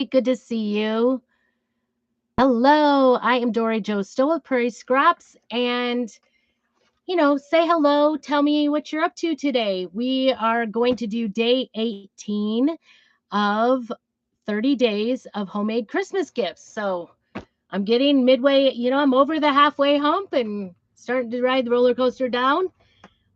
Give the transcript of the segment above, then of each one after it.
Good to see you. Hello, I am Dory Joe Stoll of Prairie Scraps, and say hello. Tell me what you're up to today. We are going to do day 18 of 30 days of homemade Christmas gifts. So I'm getting midway, I'm over the halfway hump and starting to ride the roller coaster down.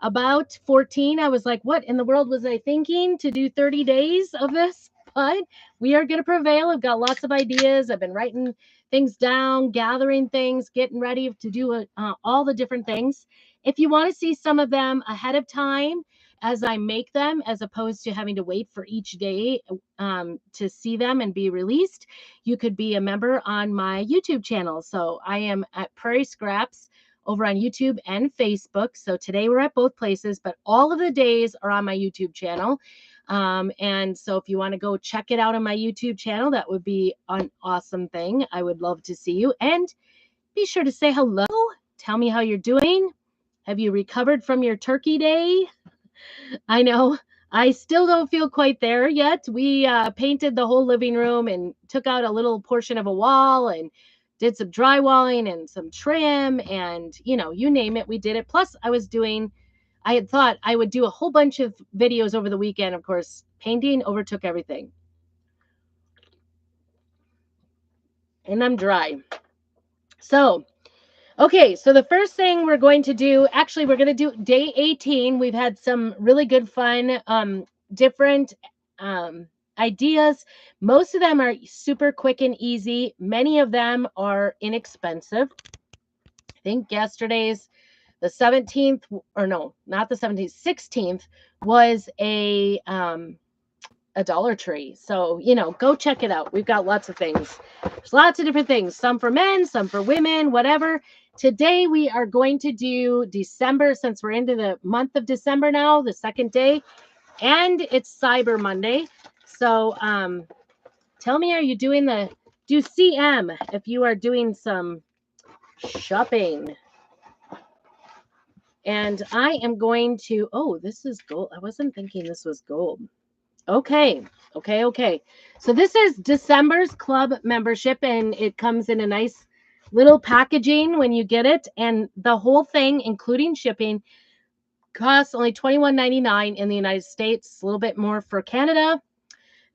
About 14, I was like, what in the world was I thinking to do 30 days of this? But we are going to prevail. I've got lots of ideas. I've been writing things down, gathering things, getting ready to do all the different things. If you want to see some of them ahead of time as I make them, as opposed to having to wait for each day to see them and be released, you could be a member on my YouTube channel. So I am at Prairie Scraps over on YouTube and Facebook. So today we're at both places, but all of the days are on my YouTube channel. And so if you want to go check it out on my YouTube channel, that would be an awesome thing. I would love to see you. And be sure to say hello. Tell me how you're doing. Have you recovered from your turkey day? I know I still don't feel quite there yet. We painted the whole living room and took out a little portion of a wall and did some drywalling and some trim and, you name it, we did it. Plus, I had thought I would do a whole bunch of videos over the weekend. Of course, painting overtook everything. And I'm dry. So, okay, so the first thing we're going to do, actually, we're going to do day 18. We've had some really good fun, different ideas. Most of them are super quick and easy. Many of them are inexpensive. I think yesterday's, the 17th, or no, not the 17th, 16th was a Dollar Tree. So, go check it out. We've got lots of things. There's lots of different things, some for men, some for women, whatever. Today we are going to do December, since we're into the month of December now, the second day, and it's Cyber Monday. So, tell me, are you do CM if you are doing some shopping? And I am going to, oh, this is gold. I wasn't thinking this was gold. Okay. Okay. So this is December's club membership, and it comes in a nice little packaging when you get it. And the whole thing, including shipping, costs only $21.99 in the United States, a little bit more for Canada.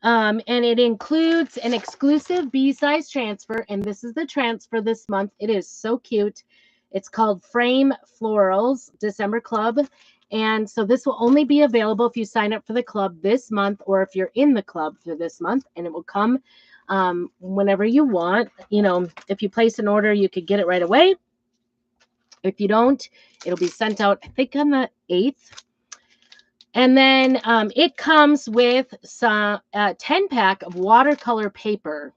And it includes an exclusive B-size transfer. And this is the transfer this month. It is so cute. It's called Frame Florals December Club. And so this will only be available if you sign up for the club this month, or if you're in the club for this month, and it will come whenever you want. If you place an order, you could get it right away. If you don't, it'll be sent out, I think, on the 8th. And then it comes with some 10-pack of watercolor paper.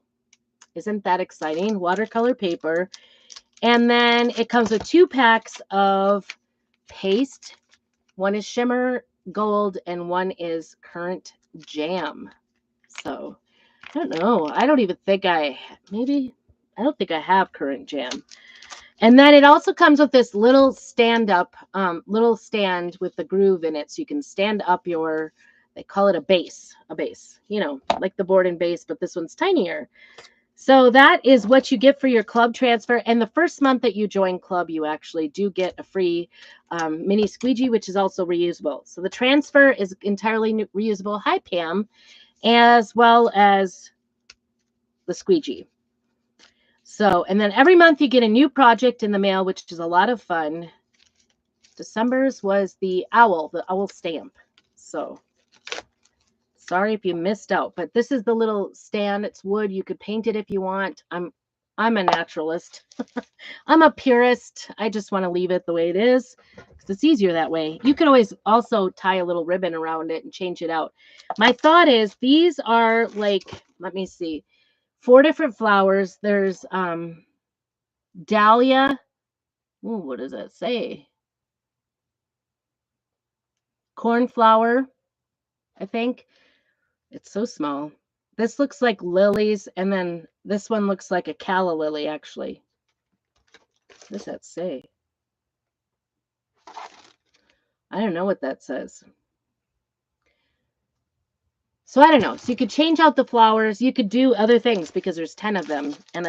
Isn't that exciting? Watercolor paper. And then it comes with 2 packs of paste. One is shimmer gold and one is current jam. So I don't know. I don't think I have current jam. And then it also comes with this little stand with the groove in it. So you can stand up they call it a base, like the board and base, but this one's tinier. So that is what you get for your club transfer. And the first month that you join club, you actually do get a free mini squeegee, which is also reusable. So the transfer is entirely reusable. Hi, Pam, as well as the squeegee. So, and then every month you get a new project in the mail, which is a lot of fun. December's was the owl stamp. So sorry if you missed out, but this is the little stand. It's wood. You could paint it if you want. I'm a naturalist. I'm a purist. I just want to leave it the way it is because it's easier that way. You can always also tie a little ribbon around it and change it out. My thought is these are let me see, 4 different flowers. There's dahlia. Ooh, what does that say? Cornflower, I think. It's so small. This looks like lilies, and then this one looks like a calla lily, actually. What does that say? I don't know what that says. So I don't know. So you could change out the flowers. You could do other things because there's 10 of them. And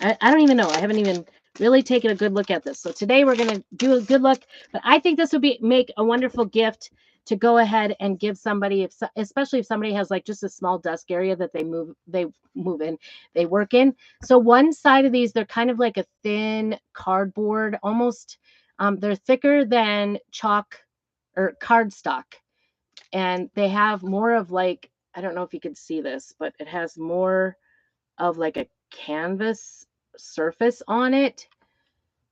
I don't even know. I haven't even really taken a good look at this. So today we're going to do a good look. But I think this would make a wonderful gift to go ahead and give somebody, especially if somebody has like just a small desk area that they work in. So one side of these, they're kind of like a thin cardboard, almost. They're thicker than chalk or cardstock. And they have more of like, I don't know if you can see this, but it has more of like a canvas surface on it.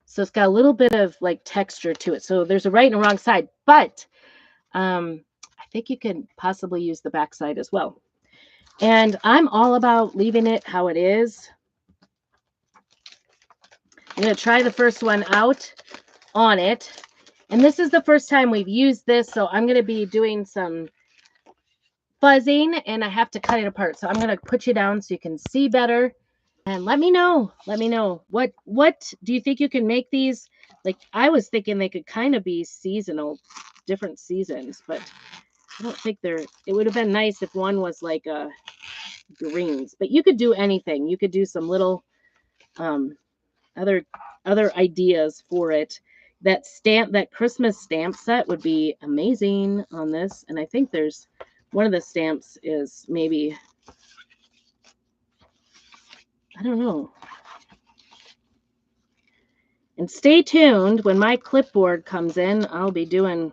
So it's got a little bit of like texture to it. So there's a right and a wrong side, but I think you can possibly use the back side as well. And I'm all about leaving it how it is. I'm going to try the first one out on it. And this is the first time we've used this, so I'm going to be doing some fuzzing and I have to cut it apart. So I'm going to put you down so you can see better. And let me know what do you think you can make these? Like I was thinking they could kind of be seasonal, different seasons, but I don't think it would have been nice if one was like greens, but you could do anything. You could do some little other ideas for it. That Christmas stamp set would be amazing on this. And I think there's one of the stamps is maybe, I don't know. And stay tuned. When my clipboard comes in, I'll be doing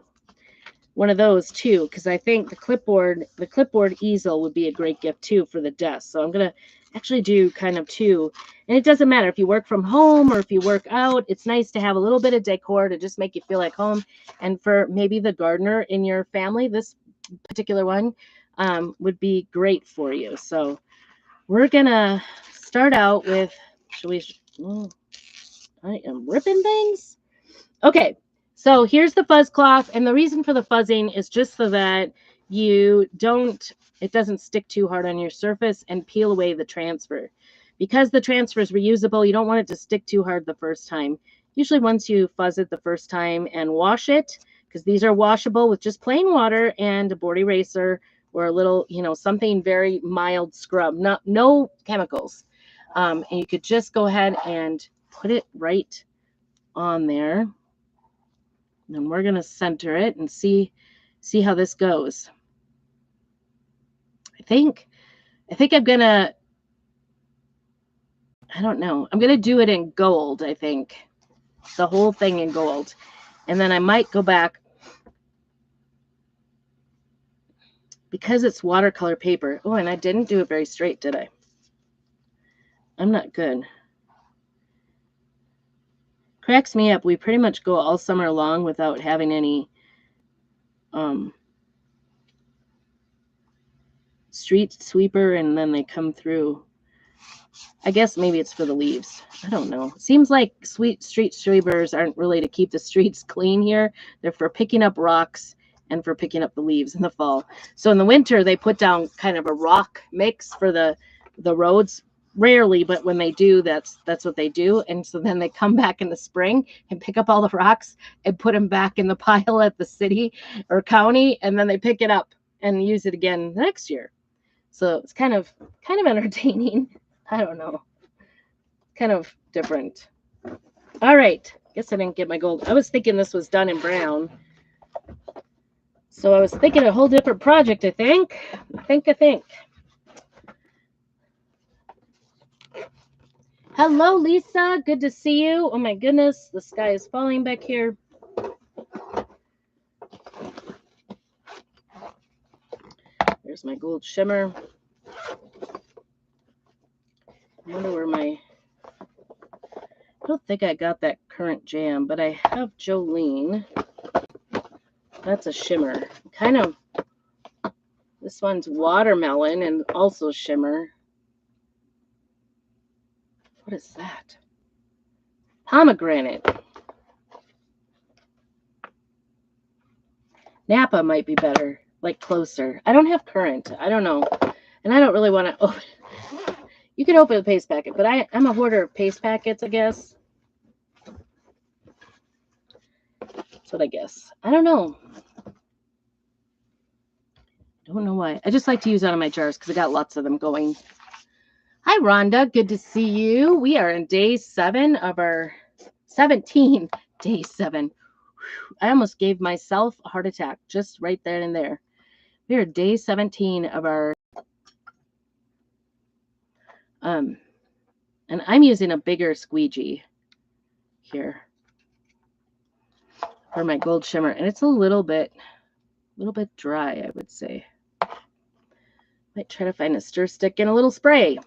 one of those too, because I think the clipboard easel would be a great gift too for the desk. So I'm going to actually do kind of two. And it doesn't matter if you work from home or if you work out. It's nice to have a little bit of decor to just make you feel like home. And for maybe the gardener in your family, this particular one would be great for you. So we're going to start out with, I am ripping things. Okay, so here's the fuzz cloth, and the reason for the fuzzing is just so that it doesn't stick too hard on your surface and peel away the transfer. Because the transfer is reusable, you don't want it to stick too hard the first time. Usually once you fuzz it the first time and wash it, because these are washable with just plain water and a board eraser or a little, something very mild scrub, no chemicals. And you could just go ahead and put it right on there. And we're going to center it and see how this goes. I think I'm going to, I don't know. I'm going to do it in gold, I think. The whole thing in gold. And then I might go back because it's watercolor paper. Oh, and I didn't do it very straight, did I? I'm not good. Cracks me up. We pretty much go all summer long without having any street sweeper, and then they come through. I guess maybe it's for the leaves. I don't know. It seems like street sweepers aren't really to keep the streets clean here. They're for picking up rocks and for picking up the leaves in the fall. So in the winter, they put down kind of a rock mix for the roads. Rarely, but when they do, that's what they do. And so then they come back in the spring and pick up all the rocks and put them back in the pile at the city or county, and then they pick it up and use it again next year. So it's kind of entertaining. I don't know. Kind of different. All right. Guess I didn't get my gold. I was thinking this was done in brown. So I was thinking a whole different project, I think. Hello, Lisa. Good to see you. Oh, my goodness. The sky is falling back here. There's my gold shimmer. I wonder where I don't think I got that currant jam, but I have Jolene. That's a shimmer. Kind of, this one's watermelon and also shimmer. What is that? Pomegranate. Napa might be better, like closer. I don't have currant. I don't know. And I don't really want to open. You can open the paste packet, but I'm a hoarder of paste packets, I guess. That's what I guess. I don't know. Don't know why. I just like to use out of my jars because I got lots of them going. Hi, Rhonda. Good to see you. We are in day 7 of our 17. Day 7. I almost gave myself a heart attack just right there and there. We are day 17 of our and I'm using a bigger squeegee here for my gold shimmer, and it's a little bit dry, I would say. Might try to find a stir stick and a little spray.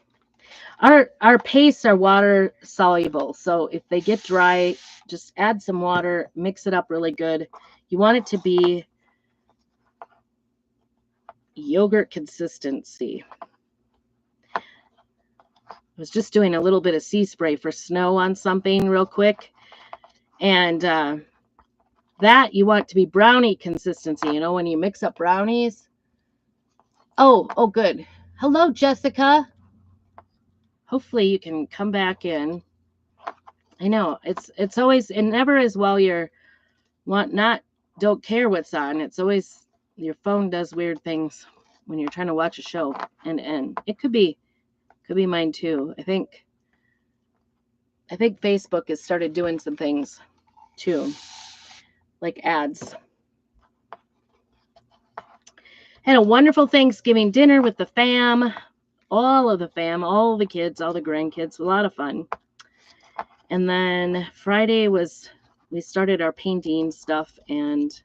Our pastes are water soluble, so if they get dry, just add some water, mix it up really good. You want it to be yogurt consistency. I was just doing a little bit of sea spray for snow on something real quick, and that you want to be brownie consistency. You know, when you mix up brownies. Oh, good. Hello, Jessica. Hopefully you can come back in. I know it's always, and never as well you're don't care what's on. It's always your phone does weird things when you're trying to watch a show, and it could be mine too. I think Facebook has started doing some things too, like ads. Had a wonderful Thanksgiving dinner with the fam, all of the fam, all the kids, all the grandkids, a lot of fun. And then Friday we started our painting stuff and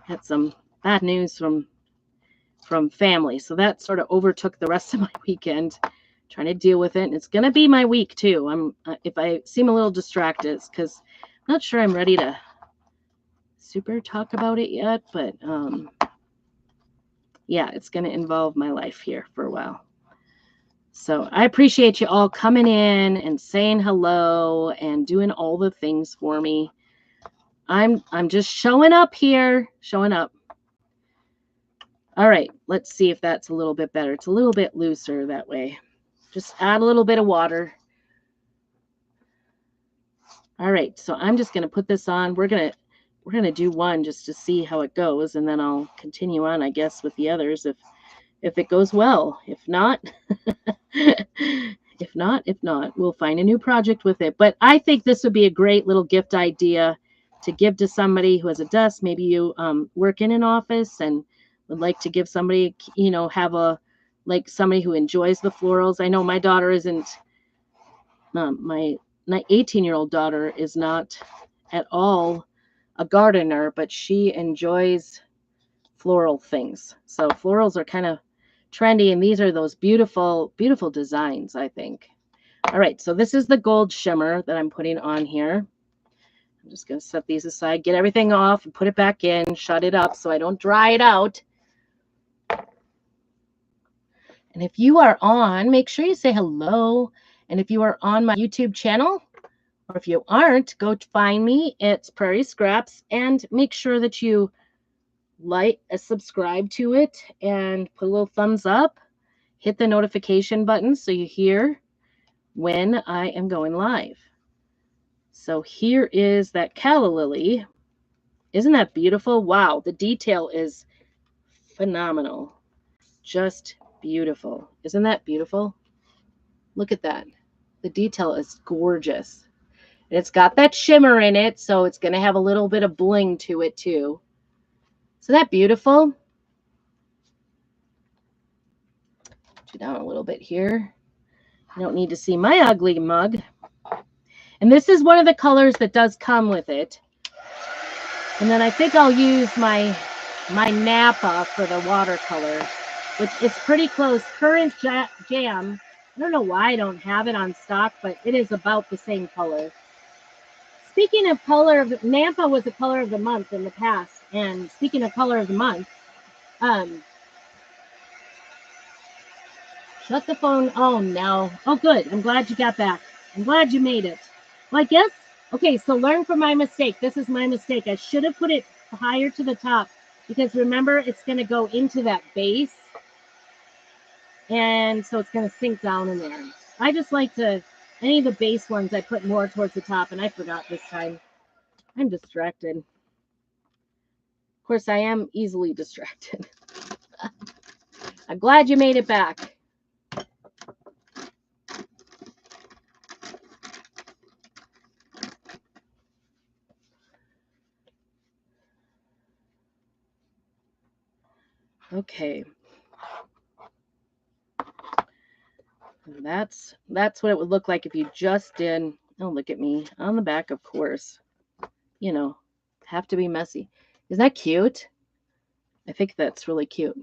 had some bad news from family. So that sort of overtook the rest of my weekend, trying to deal with it. And it's going to be my week too. If I seem a little distracted, it's because I'm not sure I'm ready to super talk about it yet, but yeah, it's going to involve my life here for a while. So I appreciate you all coming in and saying hello and doing all the things for me. I'm just showing up here, showing up. All right, let's see if that's a little bit better. It's a little bit looser that way. Just add a little bit of water. All right, so I'm just going to put this on. We're going to do one just to see how it goes, and then I'll continue on, I guess, with the others if it goes well. If not, if not, we'll find a new project with it. But I think this would be a great little gift idea to give to somebody who has a desk. Maybe you work in an office and would like to give somebody, have somebody who enjoys the florals. I know my daughter isn't, my 18-year-old daughter is not at all a gardener, but she enjoys floral things. So florals are kind of trendy, and these are those beautiful, beautiful designs, I think. All right, so this is the gold shimmer that I'm putting on here. I'm just going to set these aside, get everything off, and put it back in, shut it up so I don't dry it out. And if you are on, make sure you say hello. And if you are on my YouTube channel, or if you aren't, go find me. It's Prairie Scraps, and make sure that you subscribe to it and put a little thumbs up. Hit the notification button so you hear when I am going live. So here is that calla lily. Isn't that beautiful? Wow, the detail is phenomenal. Just beautiful. Isn't that beautiful? Look at that. The detail is gorgeous. And it's got that shimmer in it, so it's going to have a little bit of bling to it too. Isn't that beautiful? Put you down a little bit here. You don't need to see my ugly mug. And this is one of the colors that does come with it. And then I think I'll use my Napa for the watercolor, which is pretty close. Current Jam. I don't know why I don't have it on stock, but it is about the same color. Speaking of color, Napa was a color of the month in the past. And speaking of color of the month, shut the phone. Oh, no. Oh, good. I'm glad you got back. I'm glad you made it. Well, I guess, okay, so learn from my mistake. This is my mistake. I should have put it higher to the top because remember, it's going to go into that base. And so it's going to sink down in there. I just like to, any of the base ones, I put more towards the top, and I forgot this time. I'm distracted. Of course, I am easily distracted. I'm glad you made it back. Okay. That's what it would look like if you just did. Oh, look at me on the back, of course. You know, have to be messy. Isn't that cute? I think that's really cute.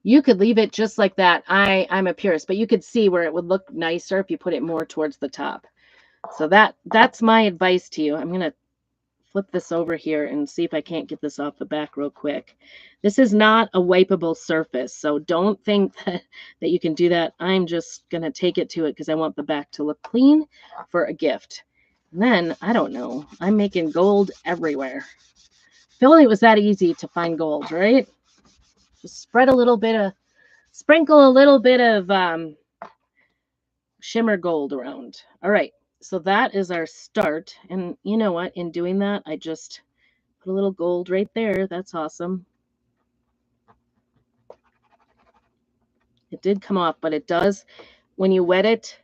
You could leave it just like that. I'm a purist, but you could see where it would look nicer if you put it more towards the top. So that's my advice to you. I'm going to flip this over here and see if I can't get this off the back real quick. This is not a wipeable surface, so don't think that you can do that. I'm just going to take it to it because I want the back to look clean for a gift. And then, I don't know, I'm making gold everywhere. If only it was that easy to find gold, right? Just sprinkle a little bit of shimmer gold around. All right, so that is our start. And you know what? In doing that, I just put a little gold right there. That's awesome. It did come off, but it does, when you wet it,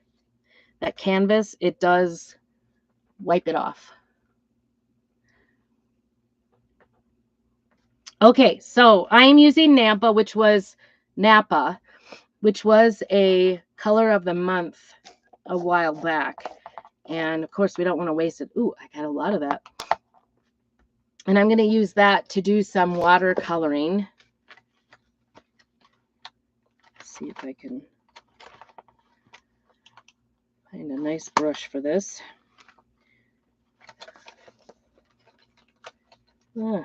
that canvas, it does wipe it off. Okay, so I'm using Napa, which was a color of the month a while back. And of course, we don't want to waste it. Ooh, I got a lot of that. And I'm going to use that to do some watercoloring. Let's see if I can find a nice brush for this. Oh,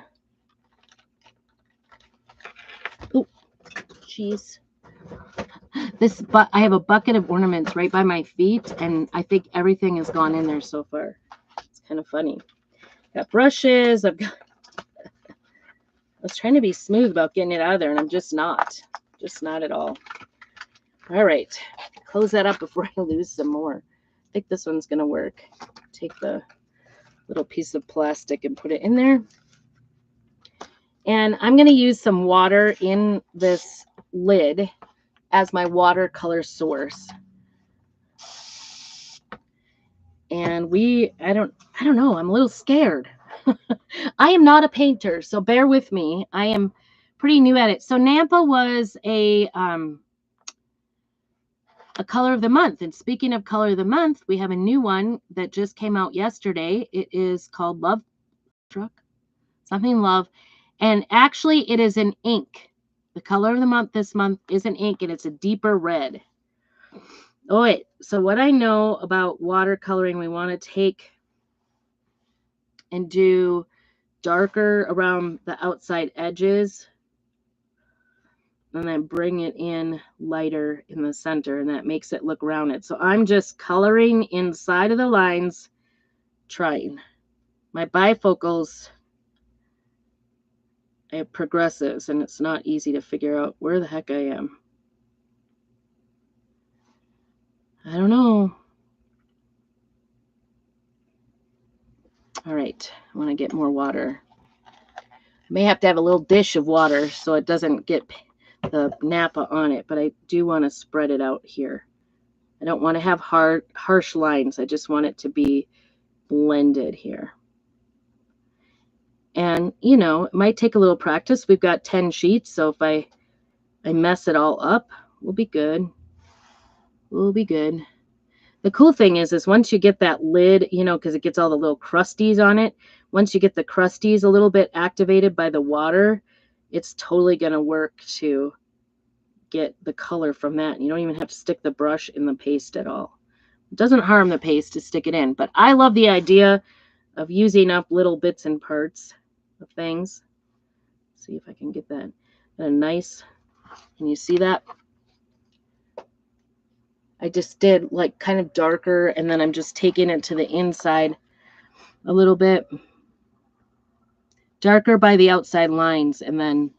jeez. I have a bucket of ornaments right by my feet, and I think everything has gone in there so far. It's kind of funny. Got brushes. I was trying to be smooth about getting it out of there, and I'm just not at all. All right, close that up before I lose some more. I think this one's gonna work. Take the little piece of plastic and put it in there. And I'm gonna use some water in this lid as my watercolor source. And I don't know, I'm a little scared. I am not a painter, so bear with me. I am pretty new at it. So Napa was a color of the month. And speaking of color of the month, we have a new one that just came out yesterday. It is called Love Struck, something Love. And actually it is an ink. The color of the month this month is an ink, and it's a deeper red. Oh, wait. So what I know about watercoloring, we want to take and do darker around the outside edges, and then bring it in lighter in the center, and that makes it look rounded. So I'm just coloring inside of the lines, trying. My bifocals, I have progressives, and it's not easy to figure out where the heck I am. I don't know. All right, I want to get more water. I may have to have a little dish of water so it doesn't get the Napa on it, but I do want to spread it out here. I don't want to have harsh lines. I just want it to be blended here. And, you know, it might take a little practice. We've got 10 sheets, so if I mess it all up, we'll be good. We'll be good. The cool thing is once you get that lid, you know, because it gets all the little crusties on it, once you get the crusties a little bit activated by the water, it's totally going to work to get the color from that. You don't even have to stick the brush in the paste at all. It doesn't harm the paste to stick it in, but I love the idea of using up little bits and parts of things. Let's see if I can get that nice. Can you see that? I just did like kind of darker, and then I'm just taking it to the inside a little bit. Darker by the outside lines, and then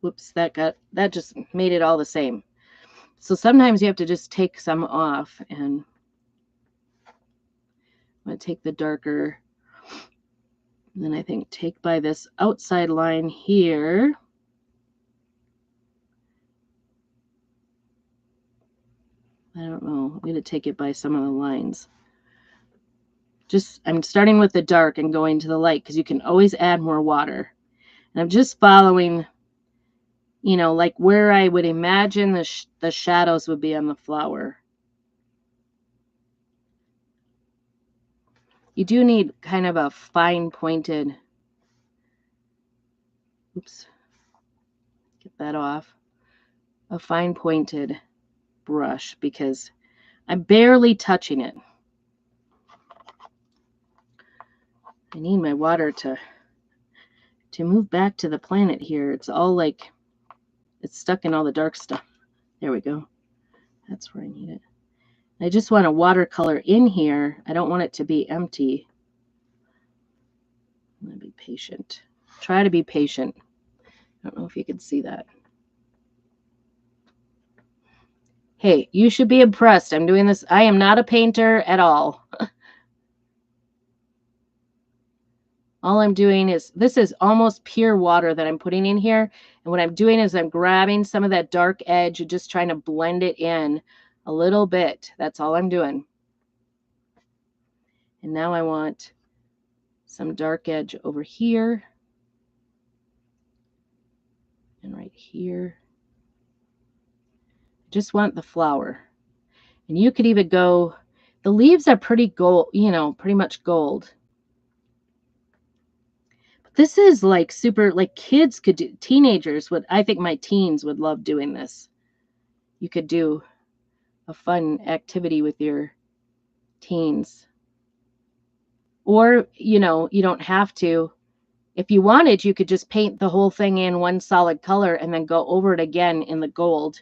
whoops, that just made it all the same. So sometimes you have to just take some off, and I'm going to take the darker And then I think take by this outside line here. I don't know. I'm going to take it by some of the lines. Just, I'm starting with the dark and going to the light because you can always add more water. And I'm just following, you know, like where I would imagine the shadows would be on the flower. You do need kind of a fine pointed, oops, get that off, a fine pointed brush because I'm barely touching it. I need my water to move back to the planet here. It's all like, it's stuck in all the dark stuff. There we go. That's where I need it. I just want a watercolor in here. I don't want it to be empty. I'm going to be patient. Try to be patient. I don't know if you can see that. Hey, you should be impressed. I'm doing this. I am not a painter at all. All I'm doing is, this is almost pure water that I'm putting in here. And what I'm doing is I'm grabbing some of that dark edge and just trying to blend it in a little bit. That's all I'm doing. And now I want some dark edge over here. And right here. Just want the flower. And you could even go, the leaves are pretty gold, you know, pretty much gold. But this is like super, like kids could do, teenagers would, I think my teens would love doing this. You could do a fun activity with your teens. Or, you know, you don't have to. If you wanted, you could just paint the whole thing in one solid color and then go over it again in the gold.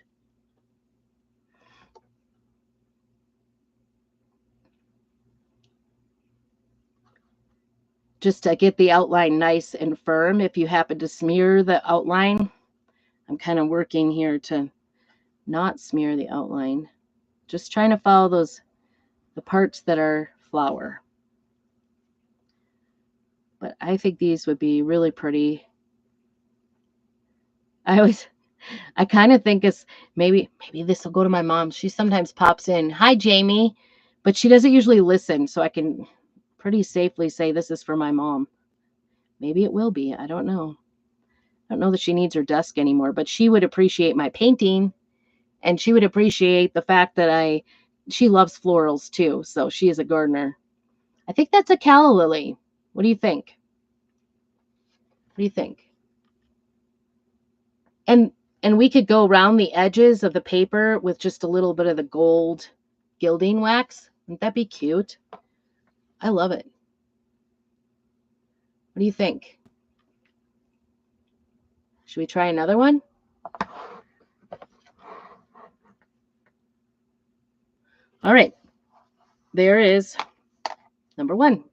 Just to get the outline nice and firm. If you happen to smear the outline, I'm kind of working here to not smear the outline. Just trying to follow the parts that are flower. But I think these would be really pretty. I kind of think it's maybe this will go to my mom. She sometimes pops in. Hi, Jamie. But she doesn't usually listen, so I can pretty safely say this is for my mom. Maybe it will be. I don't know. I don't know that she needs her desk anymore, but she would appreciate my painting, and she would appreciate the fact that she loves florals too, so she is a gardener. I think that's a calla lily. What do you think? What do you think? And we could go around the edges of the paper with just a little bit of the gold gilding wax. Wouldn't that be cute? I love it. What do you think? Should we try another one? All right. There is number one.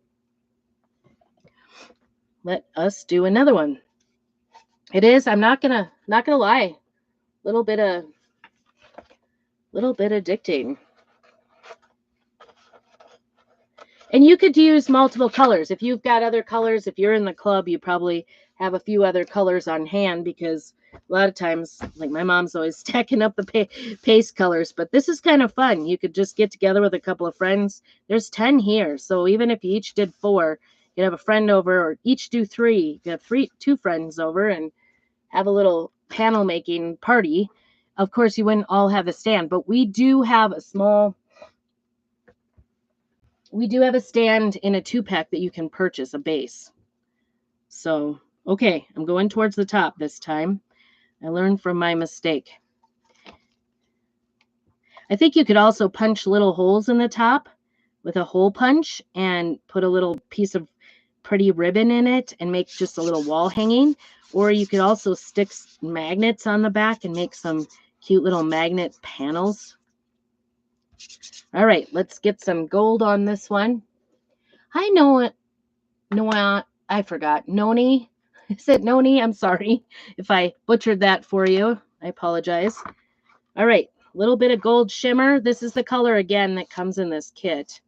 Let us do another one. It is, I'm not gonna lie, little bit addicting. And you could use multiple colors. If you've got other colors, if you're in the club, you probably have a few other colors on hand, because a lot of times, like my mom's always stacking up the paste colors. But this is kind of fun. You could just get together with a couple of friends. There's 10 here. So even if you each did 4, you'd have a friend over, or each do 3. You have 2 friends over and have a little panel making party. Of course, you wouldn't all have a stand, but we do have a stand in a 2-pack that you can purchase, a base. So, okay, I'm going towards the top this time. I learned from my mistake. I think you could also punch little holes in the top with a hole punch and put a little piece of pretty ribbon in it and make just a little wall hanging. Or you could also stick magnets on the back and make some cute little magnet panels. All right, let's get some gold on this one. Hi, Noah, I forgot. Noni. Is it Noni? I'm sorry if I butchered that for you. I apologize. All right, a little bit of gold shimmer. This is the color again that comes in this kit.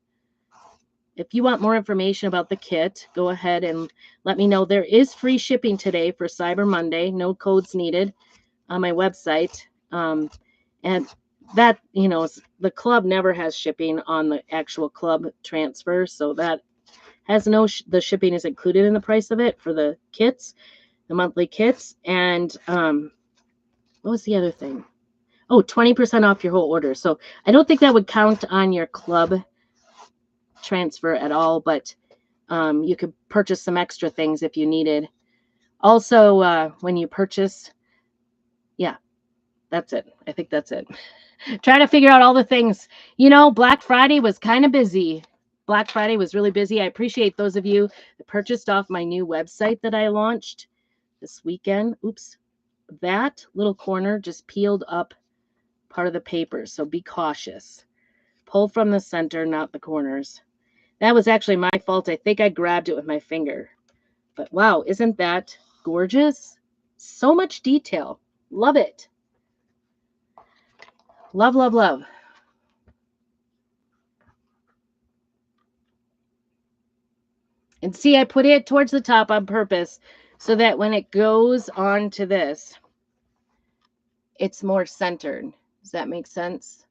if you want more information about the kit, go ahead and let me know. There is free shipping today for Cyber Monday. No codes needed on my website. And that, the club never has shipping on the actual club transfer. So that has the shipping is included in the price of it for the kits, the monthly kits. And what was the other thing? Oh, 20% off your whole order. So I don't think that would count on your club transfer at all, but you could purchase some extra things if you needed. Also, when you purchase, yeah, that's it. I think that's it. Trying to figure out all the things. Black Friday was kind of busy. Black Friday was really busy. I appreciate those of you that purchased off my new website that I launched this weekend. Oops. That little corner just peeled up part of the paper, so be cautious. Pull from the center, not the corners. That was actually my fault. I think I grabbed it with my finger. But wow, isn't that gorgeous? So much detail. Love it. Love, love, love. And see, I put it towards the top on purpose so that when it goes on to this, it's more centered. Does that make sense?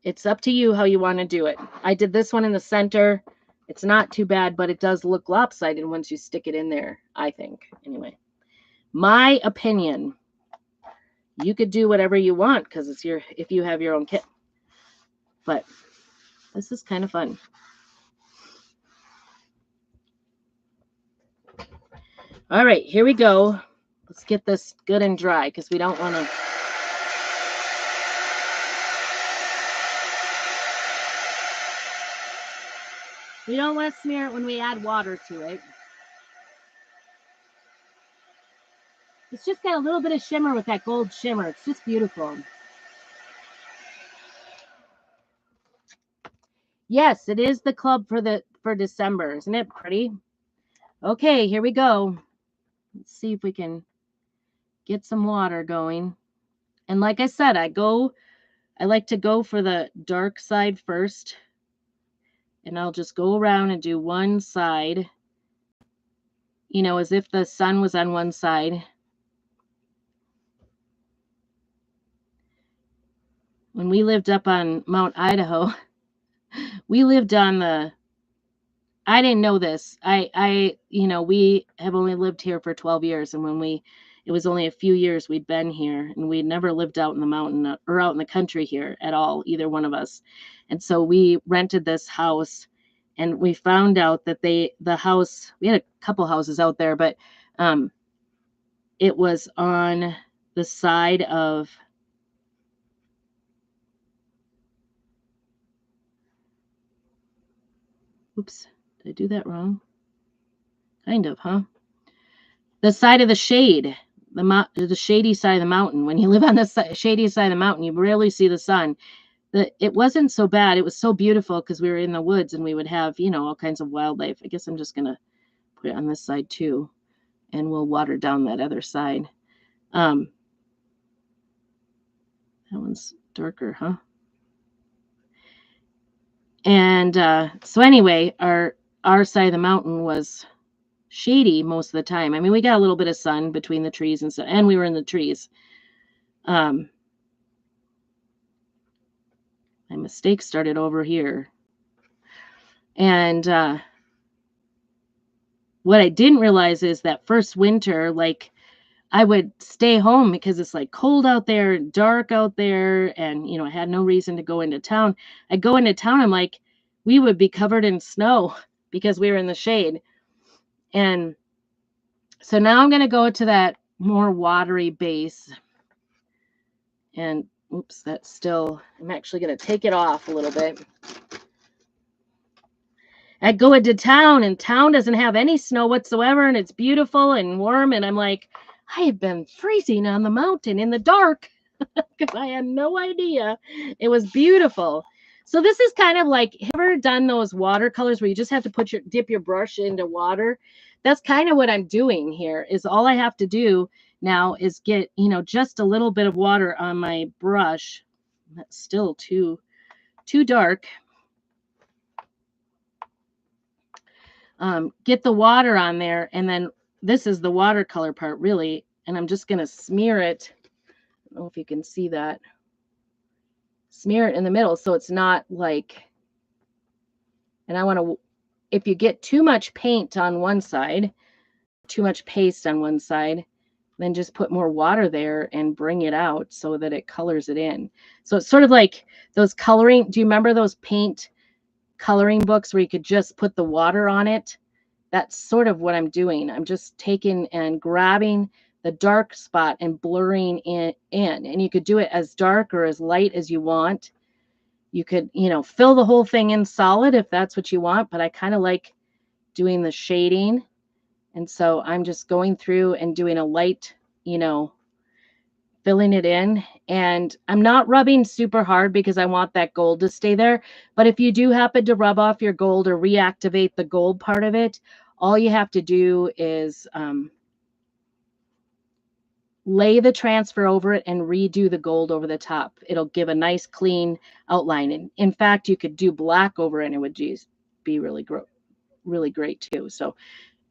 It's up to you how you want to do it. I did this one in the center. It's not too bad, but it does look lopsided once you stick it in there, I think. Anyway, my opinion. You could do whatever you want because it's if you have your own kit. But this is kind of fun. All right, here we go. Let's get this good and dry because we don't want to. We don't want to smear it when we add water to it. It's just got a little bit of shimmer with that gold shimmer. It's just beautiful. Yes, it is the club for December. Isn't it pretty? Okay, here we go. Let's see if we can get some water going. And like I said, I like to go for the dark side first. And I'll just go around and do one side, as if the sun was on one side. When we lived up on Mount Idaho, we lived on I didn't know this. We have only lived here for 12 years. And it was only a few years we'd been here, and we'd never lived out in the mountain or out in the country here at all, either one of us. And so we rented this house, and we found out that we had a couple houses out there, but it was on the side of, oops, did I do that wrong? Kind of, huh? The side of the shade, the shady side of the mountain. When you live on the shady side of the mountain, you rarely see the sun. It wasn't so bad. It was so beautiful because we were in the woods and we would have, all kinds of wildlife. I guess I'm just going to put it on this side too, and we'll water down that other side. That one's darker, huh? And so anyway, our side of the mountain was shady most of the time. I mean, we got a little bit of sun between the trees and stuff, and we were in the trees. My mistake started over here. And what I didn't realize is that first winter, like, I would stay home because it's like cold out there, dark out there, and I had no reason to go into town. I go into town, I'm like, we would be covered in snow because we were in the shade. And so now I'm going to go to that more watery base. And oops, I'm actually going to take it off a little bit. I go into town, and town doesn't have any snow whatsoever, and it's beautiful and warm. And I'm like, I have been freezing on the mountain in the dark because I had no idea. It was beautiful. So this is kind of like, have you ever done those watercolors where you just have to dip your brush into water? That's kind of what I'm doing here. Is all I have to do now is get, just a little bit of water on my brush. That's still too too dark, get the water on there, and then this is the watercolor part really, and I'm just going to smear it. I don't know if you can see that. Smear it in the middle so it's not like, and I want to, if you get too much paint on one side, too much paste on one side, then just put more water there and bring it out so that it colors it in. So it's sort of like those coloring. Do you remember those paint coloring books where you could just put the water on it? That's sort of what I'm doing. I'm just taking and grabbing the dark spot and blurring it in. And you could do it as dark or as light as you want. You could, you know, fill the whole thing in solid if that's what you want, but I kind of like doing the shading. And so I'm just going through and doing a light, you know, filling it in. And I'm not rubbing super hard because I want that gold to stay there. But if you do happen to rub off your gold or reactivate the gold part of it, all you have to do is lay the transfer over it and redo the gold over the top. It'll give a nice clean outline. And in fact, you could do black over it and it would just be really great too. So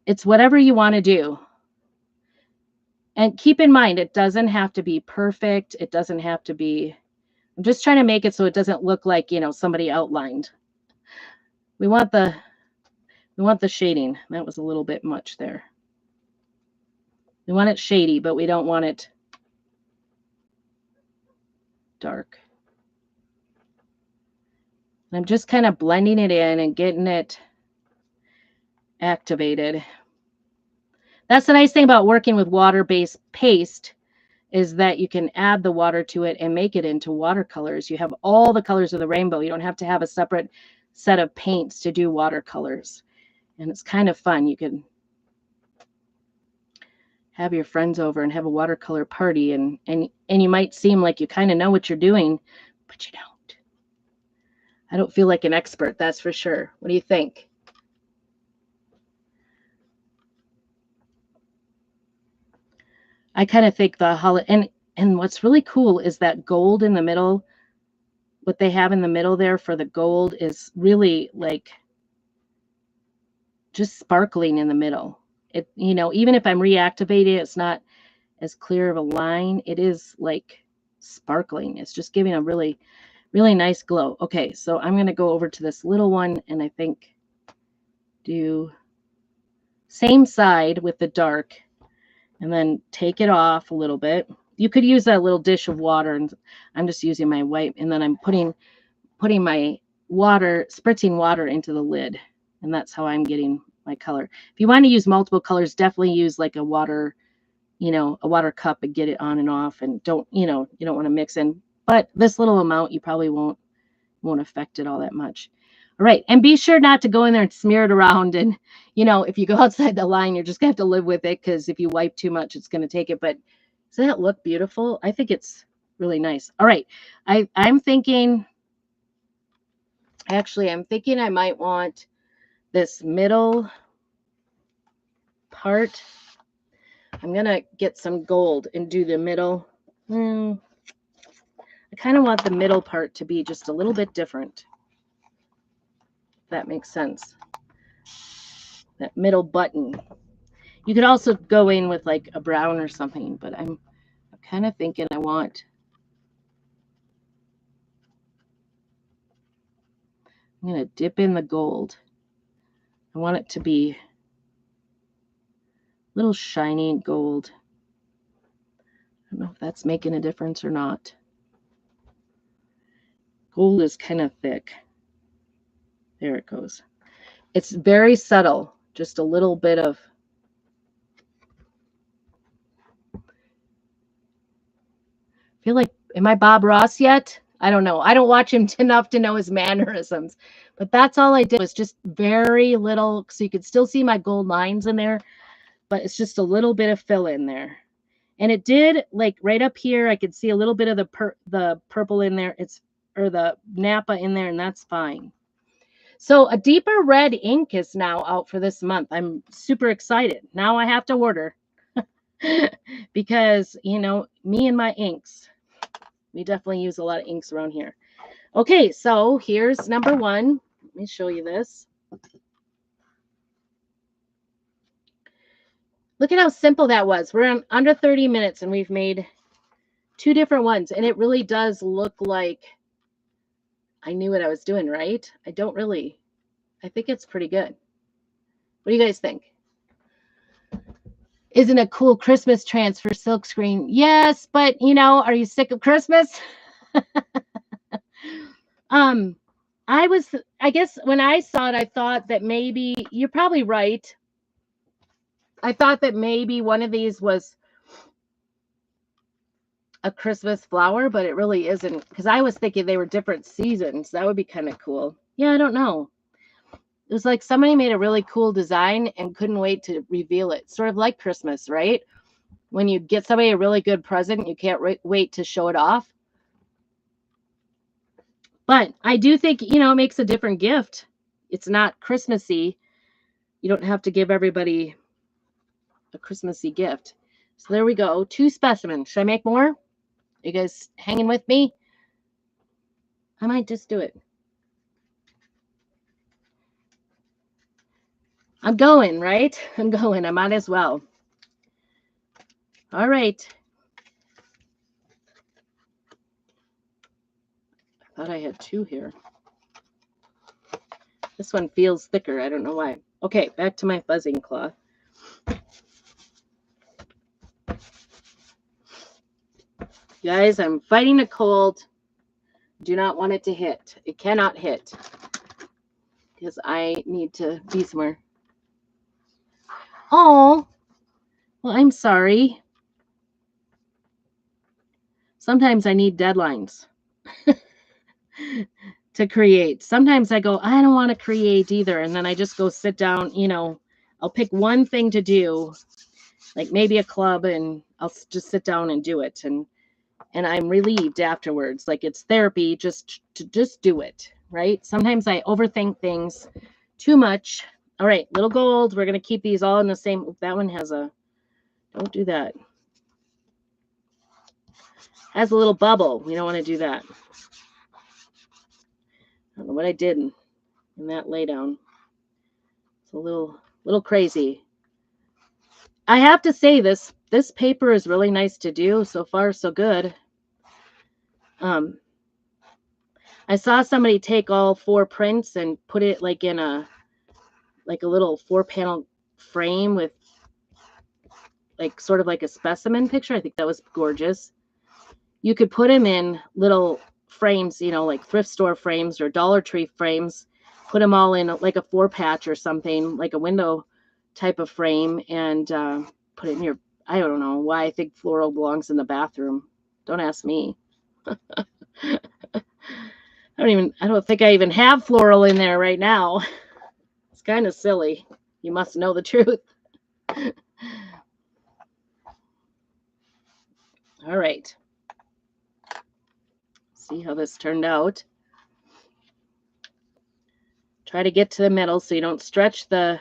it's whatever you want to do. And keep in mind, it doesn't have to be perfect. It doesn't have to be, I'm just trying to make it so it doesn't look like, you know, somebody outlined. We want the shading. That was a little bit much there. We want it shady, but we don't want it dark. I'm just kind of blending it in and getting it activated. That's the nice thing about working with water-based paste, is that you can add the water to it and make it into watercolors. You have all the colors of the rainbow. You don't have to have a separate set of paints to do watercolors. And it's kind of fun. You can have your friends over and have a watercolor party, and you might seem like you kind of know what you're doing, but you don't. I don't feel like an expert, that's for sure. What do you think? I kind of think the holiday, and what's really cool is that gold in the middle, what they have in the middle there for the gold is really like just sparkling in the middle. It, you know, even if I'm reactivating, it's not as clear of a line. It is like sparkling. It's just giving a really, really nice glow. Okay, so I'm going to go over to this little one and I think do same side with the dark and then take it off a little bit. You could use a little dish of water, and I'm just using my wipe, and then I'm putting my water, spritzing water into the lid, and that's how I'm getting my color. If you want to use multiple colors, definitely use like a water, you know, a water cup and get it on and off, and don't, you know, you don't want to mix in. But this little amount, you probably won't affect it all that much. All right, and be sure not to go in there and smear it around. And, you know, if you go outside the line, you're just going to have to live with it, because if you wipe too much, it's going to take it. But doesn't that look beautiful? I think it's really nice. All right, I'm thinking, actually, I'm thinking I might want this middle part. I'm going to get some gold and do the middle. I kind of want the middle part to be just a little bit different. That makes sense. That middle button. You could also go in with like a brown or something, but I'm kind of thinking I'm going to dip in the gold. I want it to be a little shiny gold. I don't know if that's making a difference or not. Gold is kind of thick. There it goes. It's very subtle, just a little bit of. I feel like, am I Bob Ross yet? I don't know. I don't watch him enough to know his mannerisms, but that's all I did was just very little, so you could still see my gold lines in there, but it's just a little bit of fill in there. And it did, like right up here, I could see a little bit of the purple in there. Or the Napa in there, and that's fine. So a deeper red ink is now out for this month. I'm super excited. Now I have to order because, you know, me and my inks, we definitely use a lot of inks around here. Okay, so here's number one. Let me show you this. Look at how simple that was. We're in under 30 minutes and we've made 2 different ones. And it really does look like I knew what I was doing, right? I don't really. I think it's pretty good. What do you guys think? Isn't a cool Christmas transfer silkscreen? Yes, but are you sick of Christmas? I guess when I saw it, I thought that maybe you're probably right. I thought that maybe one of these was a Christmas flower, but it really isn't, because I was thinking they were different seasons. That would be kind of cool. Yeah, I don't know. It was like somebody made a really cool design and couldn't wait to reveal it. Sort of like Christmas, right? When you get somebody a really good present, you can't wait to show it off. But I do think, it makes a different gift. It's not Christmassy. You don't have to give everybody a Christmassy gift. So there we go. 2 specimens. Should I make more? Are you guys hanging with me? I might just do it. I'm going, right? I'm going. I might as well. All right. I thought I had 2 here. This one feels thicker. I don't know why. Okay, back to my fuzzing cloth. Guys, I'm fighting a cold. Do not want it to hit. It cannot hit because I need to be somewhere. Oh, well, I'm sorry. Sometimes I need deadlines to create. Sometimes I go, I don't want to create either. And then I just go sit down, I'll pick one thing to do, like maybe a club, and I'll just sit down and do it. And I'm relieved afterwards. Like it's therapy just to just do it, right? Sometimes I overthink things too much. All right, little gold. We're going to keep these all in the same. That one has don't do that. Has a little bubble. We don't want to do that. I don't know what I did in that lay down. It's a little crazy. I have to say this paper is really nice to do. So far, so good. I saw somebody take all 4 prints and put it like in a little 4-panel frame with like sort of like a specimen picture. I think that was gorgeous. You could put them in little frames, like thrift store frames or Dollar Tree frames, put them all in like a 4-patch or something, like a window type of frame, and put it in your, I don't know why I think floral belongs in the bathroom. Don't ask me. I don't think I even have floral in there right now. It's kind of silly. You must know the truth. All right. See how this turned out. Try to get to the middle so you don't stretch the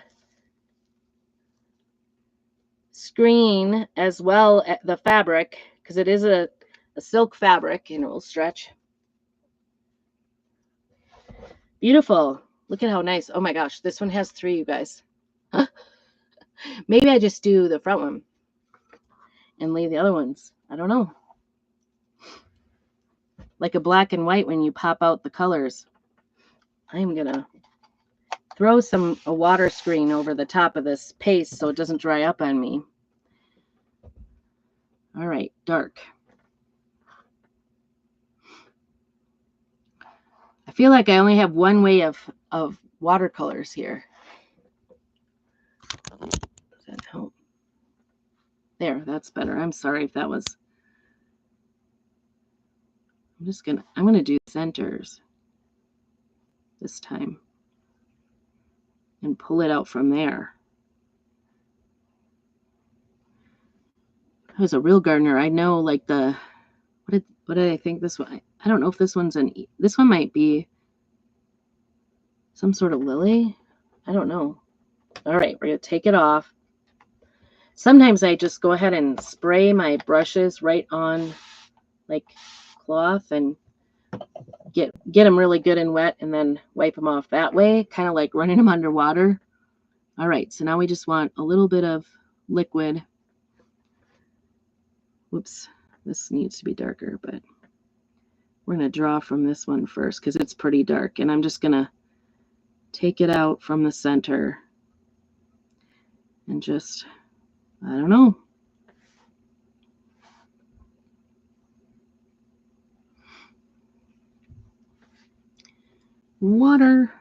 screen as well as the fabric, because it is a silk fabric and it will stretch. Beautiful. Look at how nice. Oh my gosh, this one has 3, you guys. Maybe I just do the front one and leave the other ones. I don't know. Like a black and white when you pop out the colors. I'm going to throw a water screen over the top of this paste so it doesn't dry up on me. All right, dark. I feel like I only have one way of watercolors here. Does that help? There, that's better. I'm sorry if that was. I'm gonna do centers this time and pull it out from there. I was a real gardener. I know, like what did I think this one? I don't know if this one's this one might be some sort of lily. I don't know. All right, we're gonna take it off. Sometimes I just go ahead and spray my brushes right on like cloth, and get them really good and wet and then wipe them off that way, kind of like running them underwater. All right, so now we just want a little bit of liquid. Whoops, this needs to be darker, but we're going to draw from this one first because it's pretty dark. And I'm just going to take it out from the center and just, I don't know. Water.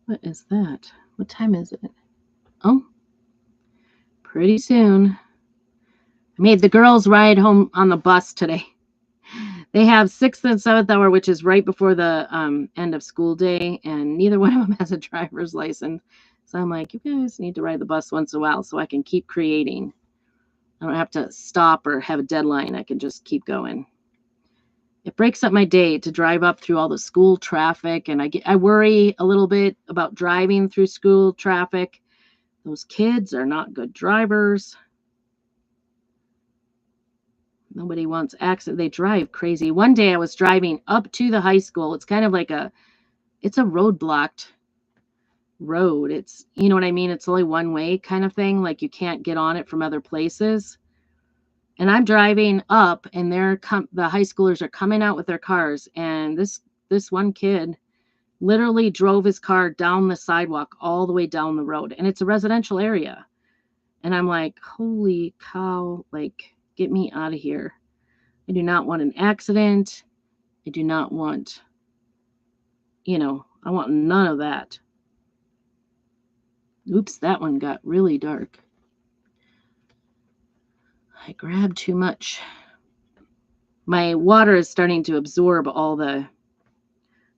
What is that? What time is it? Oh, pretty soon. I made the girls ride home on the bus today. They have 6th and 7th hour, which is right before the end of school day, and neither one of them has a driver's license. So I'm like, you guys need to ride the bus once in a while so I can keep creating. I don't have to stop or have a deadline. I can just keep going. It breaks up my day to drive up through all the school traffic, and I worry a little bit about driving through school traffic. Those kids are not good drivers. Nobody wants accident. They drive crazy. One day I was driving up to the high school. It's kind of like it's a road-blocked road. It's, you know what I mean? It's only one way kind of thing. Like you can't get on it from other places. And I'm driving up, and the high schoolers are coming out with their cars. And this one kid literally drove his car down the sidewalk all the way down the road. And it's a residential area. And I'm like, holy cow, like, get me out of here. I do not want an accident. I do not want, I want none of that. Oops, that one got really dark. I grabbed too much. My water is starting to absorb all the,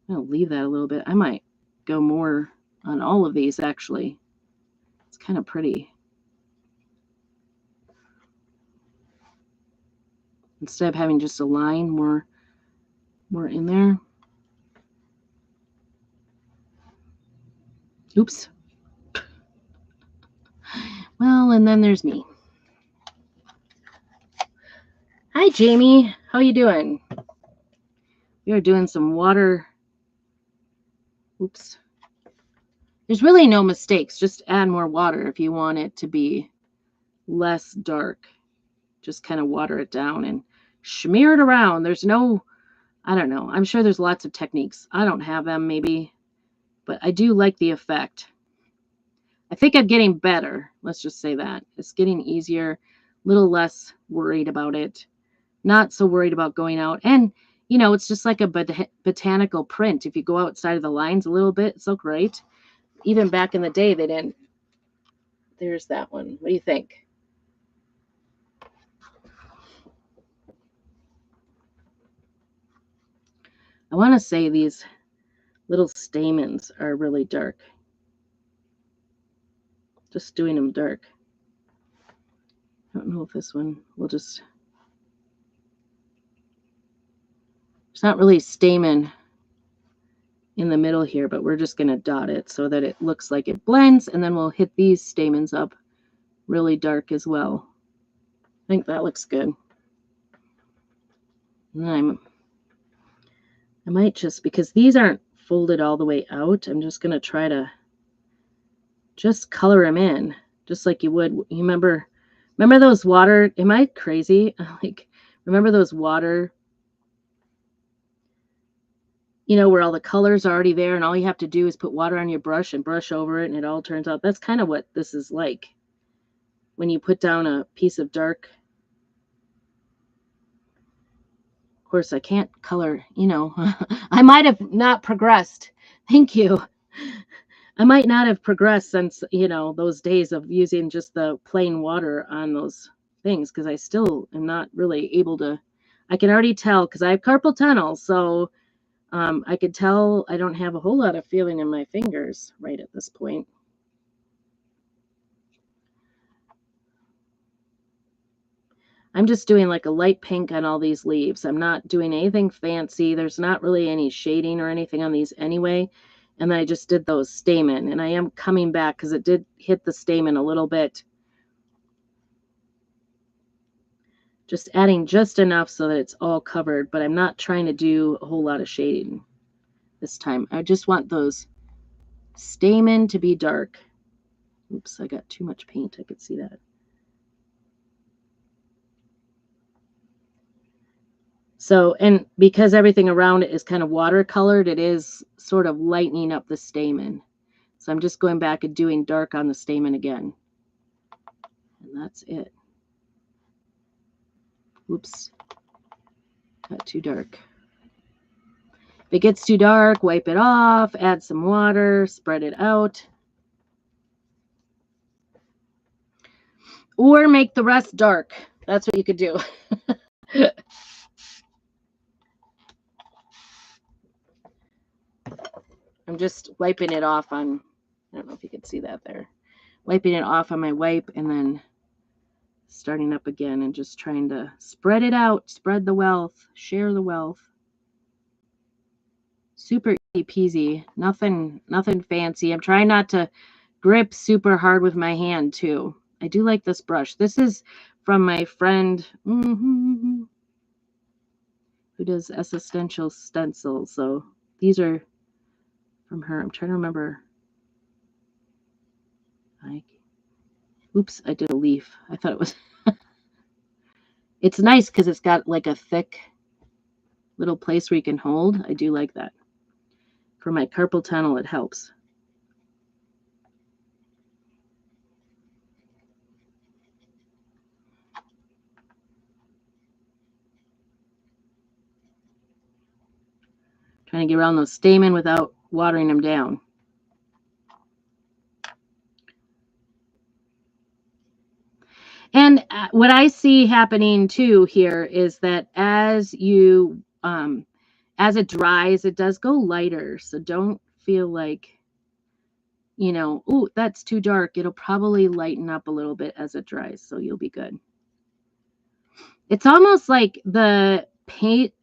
I'll leave that a little bit. I might go more on all of these, actually. It's kind of pretty. Instead of having just a line, more in there. Oops. Well, and then there's me. Hi, Jamie. How you doing? We are doing some water. Oops. There's really no mistakes. Just add more water if you want it to be less dark. Just kind of water it down and smear it around. There's no, I don't know. I'm sure there's lots of techniques. I don't have them maybe, but I do like the effect. I think I'm getting better. Let's just say that. It's getting easier, a little less worried about it. Not so worried about going out. And, it's just like a botanical print. If you go outside of the lines a little bit, it's so great. Even back in the day, they didn't. There's that one. What do you think? I want to say these little stamens are really dark. Just doing them dark. I don't know if this one will just... It's not really stamen in the middle here, but we're just going to dot it so that it looks like it blends, and then we'll hit these stamens up really dark as well. I think that looks good. And I might just, because these aren't folded all the way out, I'm just going to try to just color them in, just like you would. You remember those water, am I crazy? Remember those water, where all the colors are already there and all you have to do is put water on your brush and brush over it and it all turns out. That's kind of what this is like when you put down a piece of dark. Of course, I can't color, I might have not progressed. Thank you. I might not have progressed since, those days of using just the plain water on those things, because I still am not really able to. I can already tell because I have carpal tunnel, so I could tell I don't have a whole lot of feeling in my fingers right at this point. I'm just doing like a light pink on all these leaves. I'm not doing anything fancy. There's not really any shading or anything on these anyway. And then I just did those stamen, and I am coming back because it did hit the stamen a little bit. Just adding just enough so that it's all covered, but I'm not trying to do a whole lot of shading this time. I just want those stamen to be dark. Oops, I got too much paint. I could see that. So, and because everything around it is kind of watercolored, it is sort of lightening up the stamen. So I'm just going back and doing dark on the stamen again. And that's it. Oops, got too dark. If it gets too dark, wipe it off, add some water, spread it out. Or make the rest dark. That's what you could do. I'm just wiping it off on, I don't know if you can see that there. Wiping it off on my wipe and then starting up again and just trying to spread it out, spread the wealth, share the wealth. Super easy peasy, nothing fancy. I'm trying not to grip super hard with my hand too. I do like this brush. This is from my friend who does Existential Stencils. So these are from her. I'm trying to remember. Oops, I did a leaf. I thought it was. It's nice because it's got like a thick little place where you can hold. I do like that. For my carpal tunnel, it helps. Trying to get around those stamen without watering them down. And what I see happening too here is that as you, as it dries, it does go lighter. So don't feel like, you know, oh, that's too dark. It'll probably lighten up a little bit as it dries. So you'll be good. It's almost like the paint,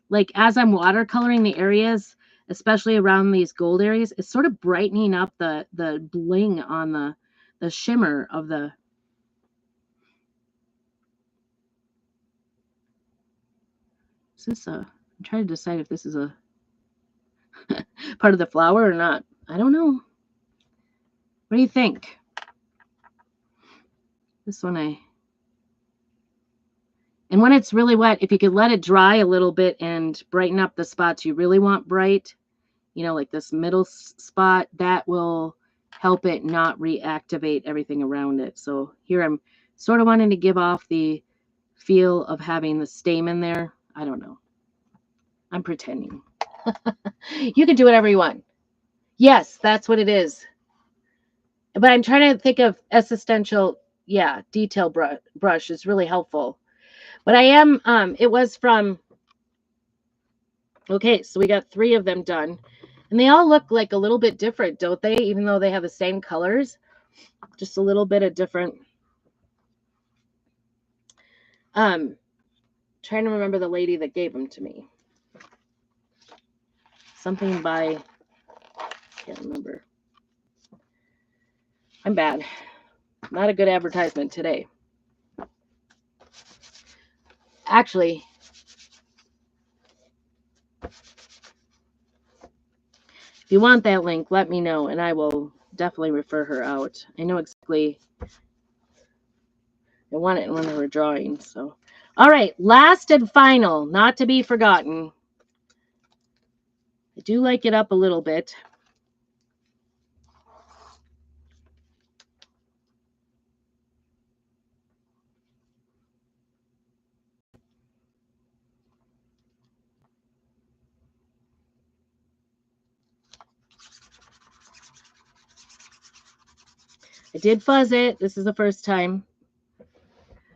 like as I'm watercoloring the areas, especially around these gold areas, it's sort of brightening up the bling on the shimmer of the. Is this a, I'm trying to decide if this is a part of the flower or not. I don't know. What do you think? This one and when it's really wet, if you could let it dry a little bit and brighten up the spots you really want bright, you know, like this middle spot, that will help it not reactivate everything around it. So here I'm sort of wanting to give off the feel of having the stamen there. I don't know. I'm pretending. You can do whatever you want. Yes, that's what it is. But I'm trying to think of existential, yeah, detail brush is really helpful. But I am, it was from, okay, so we got 3 of them done. And they all look like a little bit different, don't they? Even though they have the same colors, just a little bit of different. Trying to remember the lady that gave them to me. Something by, can't remember. I'm bad. Not a good advertisement today. Actually, if you want that link, let me know, and I will definitely refer her out. I know exactly. I want it in one of her drawings. So, all right, last and final, not to be forgotten. I do like it up a little bit. I did fuzz it. This is the first time.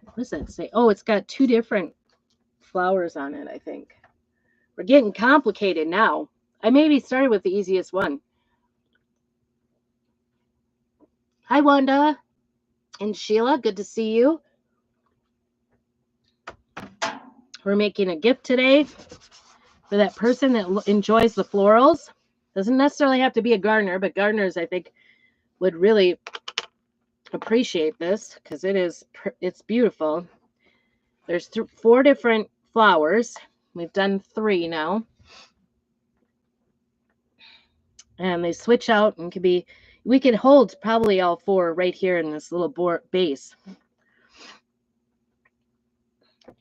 What does that say? Oh, it's got 2 different flowers on it, I think. We're getting complicated now. I maybe started with the easiest one. Hi, Wanda and Sheila. Good to see you. We're making a gift today for that person that enjoys the florals. Doesn't necessarily have to be a gardener, but gardeners, I think, would really appreciate this because it's beautiful. There's 4 different flowers. We've done 3 now. And they switch out and can be, we can hold probably all 4 right here in this little base.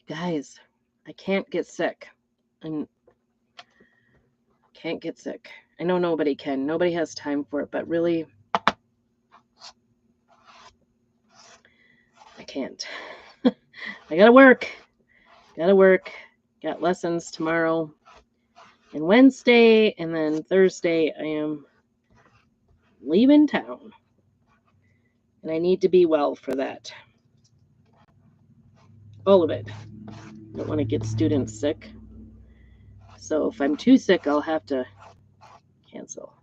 Guys, I can't get sick. I can't get sick. I know nobody can. Nobody has time for it, but really, I can't. I gotta work. Got lessons tomorrow and Wednesday, and then Thursday I am leaving town. And I need to be well for that. All of it. I don't want to get students sick. So if I'm too sick, I'll have to cancel.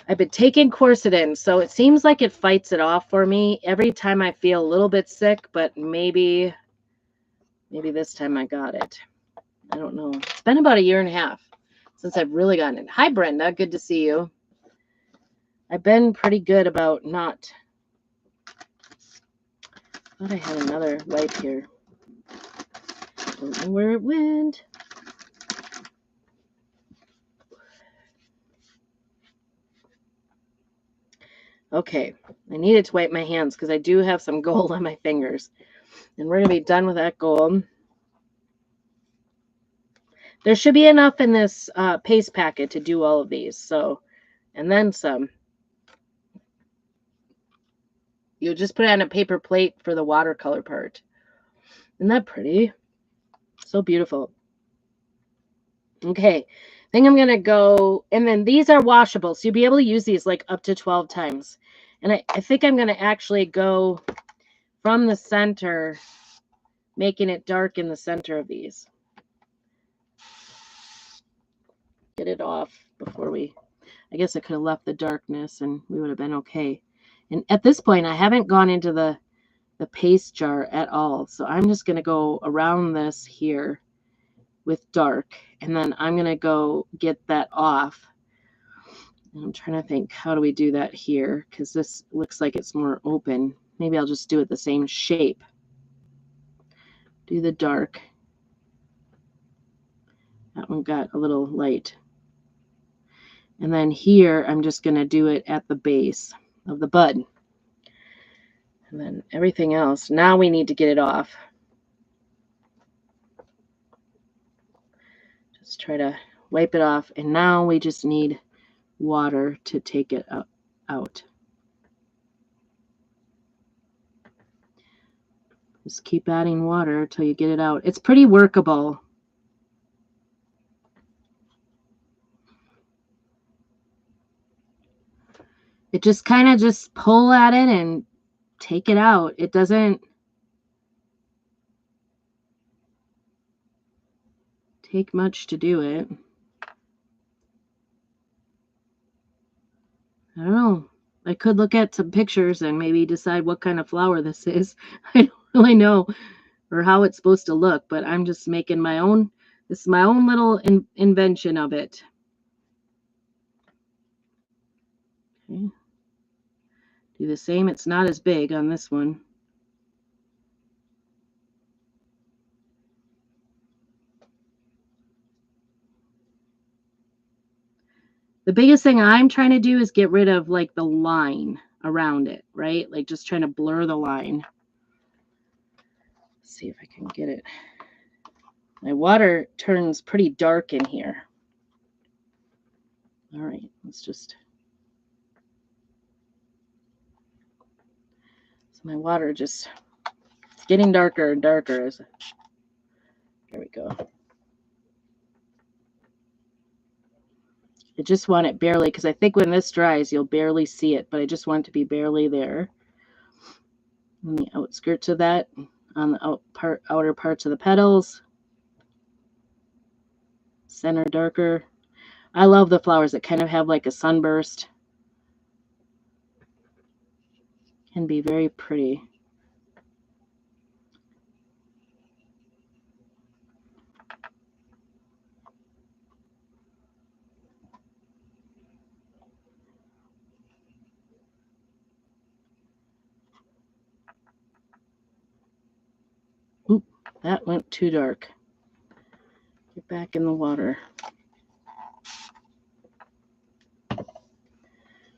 I've been taking quercetin, so it seems like it fights it off for me every time I feel a little bit sick, but maybe this time I got it. I don't know. It's been about 1.5 years since I've really gotten it. Hi, Brenda. Good to see you. I've been pretty good about not. I thought I had another wipe here. Don't know where it went. Okay, I needed to wipe my hands because I do have some gold on my fingers. And we're going to be done with that gold. There should be enough in this paste packet to do all of these. So, and then some. You'll just put it on a paper plate for the watercolor part. Isn't that pretty? So beautiful. Okay, I think I'm going to go, and then these are washable. So you'll be able to use these like up to 12 times. And I think I'm going to actually go from the center, making it dark in the center of these. Get it off before we, I guess I could have left the darkness and we would have been okay. And at this point, I haven't gone into the paste jar at all. So I'm just going to go around this here with dark. And then I'm going to go get that off. And I'm trying to think, how do we do that here? Because this looks like it's more open. Maybe I'll just do it the same shape. Do the dark. That one got a little light. And then here, I'm just going to do it at the base of the bud. And then everything else, now we need to get it off. Just try to wipe it off. And now we just need water to take it out. Just keep adding water until you get it out. It's pretty workable. It just kind of just pull at it and take it out. It doesn't take much to do it. I don't know. I could look at some pictures and maybe decide what kind of flower this is. I don't really know or how it's supposed to look, but I'm just making my own. This is my own little invention of it. Okay. Do the same. It's not as big on this one. The biggest thing I'm trying to do is get rid of like the line around it, right? Like just trying to blur the line. Let's see if I can get it. My water turns pretty dark in here. All right, let's just. So my water just, it's getting darker and darker. There we go. I just want it barely, because I think when this dries, you'll barely see it, but I just want it to be barely there. On the outskirts of that, on the outer parts of the petals. Center darker. I love the flowers that kind of have like a sunburst. Can be very pretty. That went too dark. Get back in the water.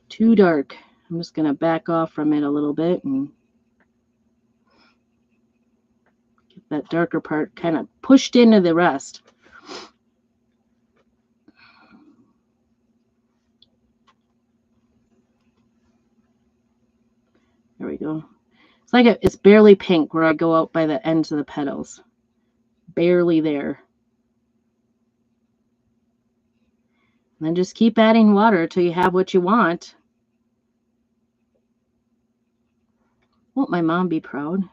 Too dark. I'm just going to back off from it a little bit and get that darker part kind of pushed into the rest. There we go. It's like it's barely pink where I go out by the ends of the petals. Barely there. And then just keep adding water till you have what you want. Won't my mom be proud?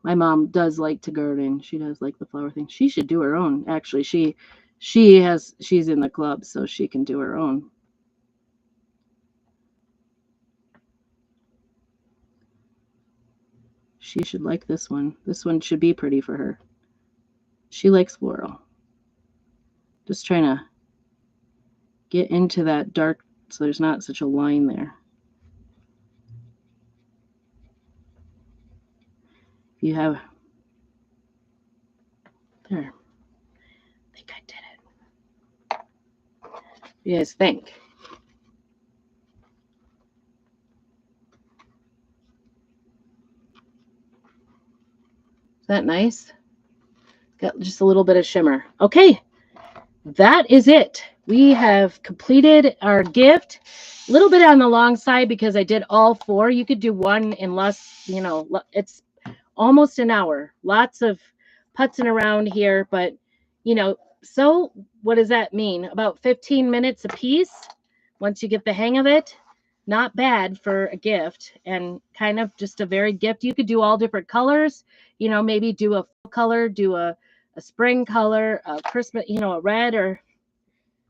My mom does like to garden. She does like the flower thing. She should do her own. Actually, she's in the club, so she can do her own. She should like this one. This one should be pretty for her. She likes floral. Just trying to get into that dark so there's not such a line there. You have there. I think I did it. What do you guys think? Is that nice? Got just a little bit of shimmer. Okay, that is it. We have completed our gift. A little bit on the long side because I did all 4. You could do one in less, it's almost an hour. Lots of putzing around here, but so what does that mean? About 15 minutes a piece once you get the hang of it. Not bad for a gift and kind of just a very gift. You could do all different colors, maybe do a fall color, do a spring color, a Christmas, a red or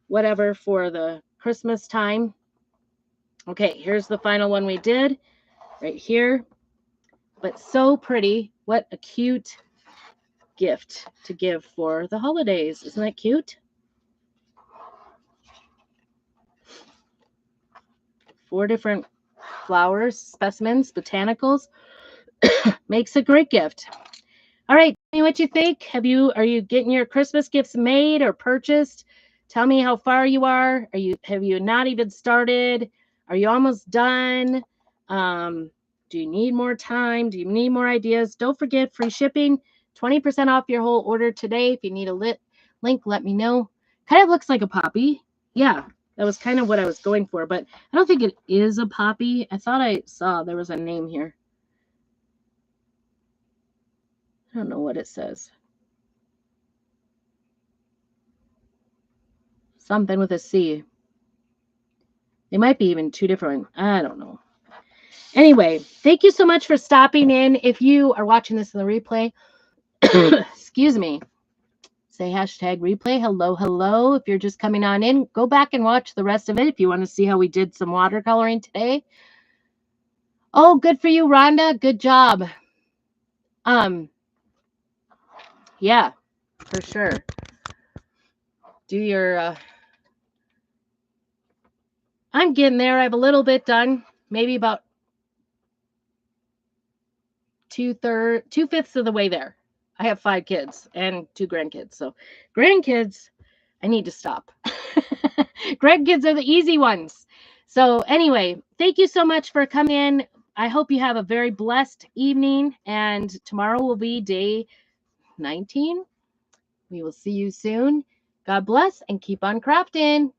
whatever for the Christmas time. Okay, here's the final one we did right here. But so pretty. What a cute gift to give for the holidays. Isn't that cute? 4 different flowers, specimens, botanicals. Makes a great gift. All right, tell me what you think. Are you getting your Christmas gifts made or purchased? Tell me how far you are. Have you not even started? Are you almost done? Do you need more time? Do you need more ideas? Don't forget free shipping, 20% off your whole order today. If you need a link, let me know. Kind of looks like a poppy. Yeah, that was kind of what I was going for, but I don't think it is a poppy. I thought I saw there was a name here. I don't know what it says. Something with a C. They might be even 2 different. I don't know. Anyway, thank you so much for stopping in. If you are watching this in the replay, excuse me, say hashtag replay. Hello, hello. If you're just coming on in, go back and watch the rest of it if you want to see how we did some watercoloring today. Oh, good for you, Rhonda. Good job. Yeah, for sure. Do your, I'm getting there. I have a little bit done, maybe about 2/5 of the way there. I have 5 kids and 2 grandkids. So grandkids, I need to stop. Grandkids are the easy ones. So anyway, thank you so much for coming in. I hope you have a very blessed evening. And tomorrow will be day 19. We will see you soon. God bless and keep on crafting.